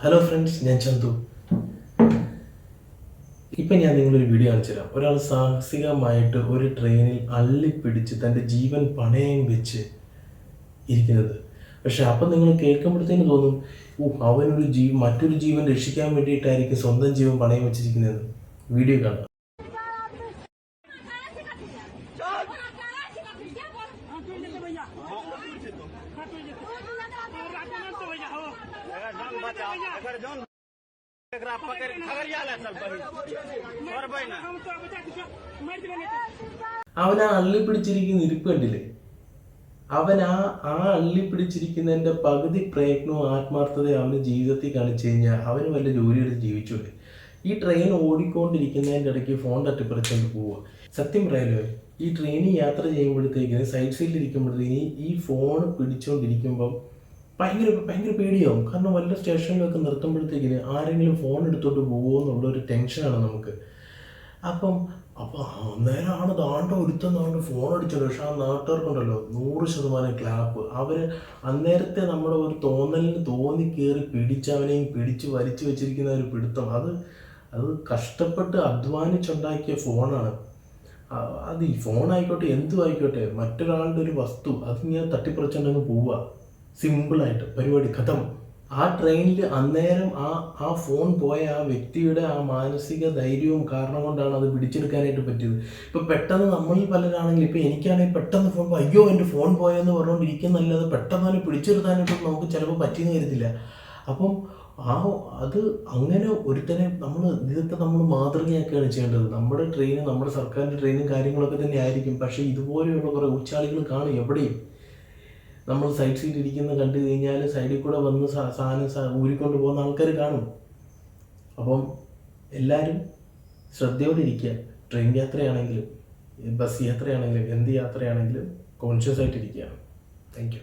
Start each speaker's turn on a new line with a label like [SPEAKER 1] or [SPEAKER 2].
[SPEAKER 1] Hello friends, ഞാൻ ചന്തു. ഇപ്പം ഞാൻ നിങ്ങളൊരു വീഡിയോ കാണിച്ചു തരാം. ഒരാൾ സാഹസികമായിട്ട് ഒരു ട്രെയിനിൽ അള്ളിപ്പിടിച്ച് തൻ്റെ ജീവൻ പണയം വെച്ച് ഇരിക്കുന്നത്. പക്ഷെ അപ്പം നിങ്ങൾ കേൾക്കുമ്പോഴത്തേന് തോന്നും, അവനൊരു മറ്റൊരു ജീവൻ രക്ഷിക്കാൻ വേണ്ടിയിട്ടായിരിക്കും സ്വന്തം ജീവൻ പണയം വെച്ചിരിക്കുന്നതെന്ന്. വീഡിയോ കാണാം. അവൻ ആ അള്ളി പിടിച്ചിരിക്കുന്ന ഇരിപ്പ് കണ്ടില്ലേ? അവൻ ആ അള്ളി പിടിച്ചിരിക്കുന്നതിന്റെ പകുതി പ്രയത്നവും ആത്മാർത്ഥതയും അവന് ജീവിതത്തിൽ കാണിച്ചു കഴിഞ്ഞാൽ അവന് വല്ല ജോലിയെടുത്ത് ജീവിച്ചൂടെ? ഈ ട്രെയിൻ ഓടിക്കൊണ്ടിരിക്കുന്നതിൻ്റെ ഇടയ്ക്ക് ഫോൺ തട്ടിപ്പറിച്ചുകൊണ്ട് പോവുക. സത്യം പറയാലോ, ഈ ട്രെയിനിൽ യാത്ര ചെയ്യുമ്പോഴത്തേക്കിന് സൈഡ് സീറ്റിൽ ഇരിക്കുമ്പോഴത്തേക്കിന് ഈ ഫോൺ പിടിച്ചുകൊണ്ടിരിക്കുമ്പം ഭയങ്കര പേടിയാവും. കാരണം വല്ല സ്റ്റേഷനിലൊക്കെ നിർത്തുമ്പോഴത്തേക്കിന് ആരെങ്കിലും ഫോൺ എടുത്തോട്ട് പോകുമോ എന്നുള്ളൊരു ടെൻഷനാണ് നമുക്ക്. അപ്പോൾ അന്നേരമാണ് ഒരുത്തന്നാണ്ട് ഫോൺ അടിച്ചത്. പക്ഷെ ആ നാട്ടുകാർക്കുണ്ടല്ലോ 100% ക്ലാപ്പ്. അവർ അന്നേരത്തെ നമ്മുടെ ഒരു തോന്നലിന് തോന്നിക്കേറി പിടിച്ചവനെയും പിടിച്ച് വലിച്ചു വെച്ചിരിക്കുന്ന ഒരു പിടുത്തം, അത് കഷ്ടപ്പെട്ട് അധ്വാനിച്ചുണ്ടാക്കിയ ഫോണാണ്. അത് ഈ ഫോണായിക്കോട്ടെ എന്തും ആയിക്കോട്ടെ, മറ്റൊരാളുടെ ഒരു വസ്തു അതിങ്ങനെ തട്ടിപ്പറിച്ചുകൊണ്ടങ്ങ് പോവുക. സിമ്പിളായിട്ട് പരിപാടി ഖതം. ആ ട്രെയിനിൽ അന്നേരം ആ ഫോൺ പോയ ആ വ്യക്തിയുടെ ആ മാനസിക ധൈര്യവും കാരണം കൊണ്ടാണ് അത് പിടിച്ചെടുക്കാനായിട്ട് പറ്റിയത്. ഇപ്പോൾ പെട്ടെന്ന് നമ്മളിൽ പലരാണെങ്കിൽ, ഇപ്പോൾ എനിക്കാണെങ്കിൽ പെട്ടെന്ന് ഫോൺ അയ്യോ എൻ്റെ ഫോൺ പോയെന്ന് പറഞ്ഞുകൊണ്ടിരിക്കുന്നല്ലാതെ പെട്ടെന്ന് തന്നെ പിടിച്ചെടുക്കാനായിട്ട് നമുക്ക് ചിലപ്പോൾ പറ്റിയെന്ന് കരുതില്ല. അപ്പം അത് അങ്ങനെ ഒരുത്തനെ ഇതൊക്കെ നമ്മൾ മാതൃകയാക്കുകയാണ് ചെയ്യേണ്ടത്. നമ്മുടെ ട്രെയിന് നമ്മുടെ സർക്കാരിൻ്റെ ട്രെയിനും കാര്യങ്ങളൊക്കെ തന്നെ ആയിരിക്കും. പക്ഷേ ഇതുപോലെയുള്ള കുറേ ഉച്ചാളികൾ കാണും എവിടെയും. നമ്മൾ സൈഡ് സീറ്റ് ഇരിക്കുന്ന കണ്ടു കഴിഞ്ഞാൽ സൈഡിൽ കൂടെ വന്ന് സാധനം ഊരിക്കൊണ്ട് പോകുന്ന ആൾക്കാർ കാണും. അപ്പം എല്ലാവരും ശ്രദ്ധയോടെ ഇരിക്കുക. ട്രെയിൻ യാത്രയാണെങ്കിലും ബസ് യാത്രയാണെങ്കിലും എന്ത് യാത്രയാണെങ്കിലും കോൺഷ്യസ് ആയിട്ടിരിക്കുക. Thank you.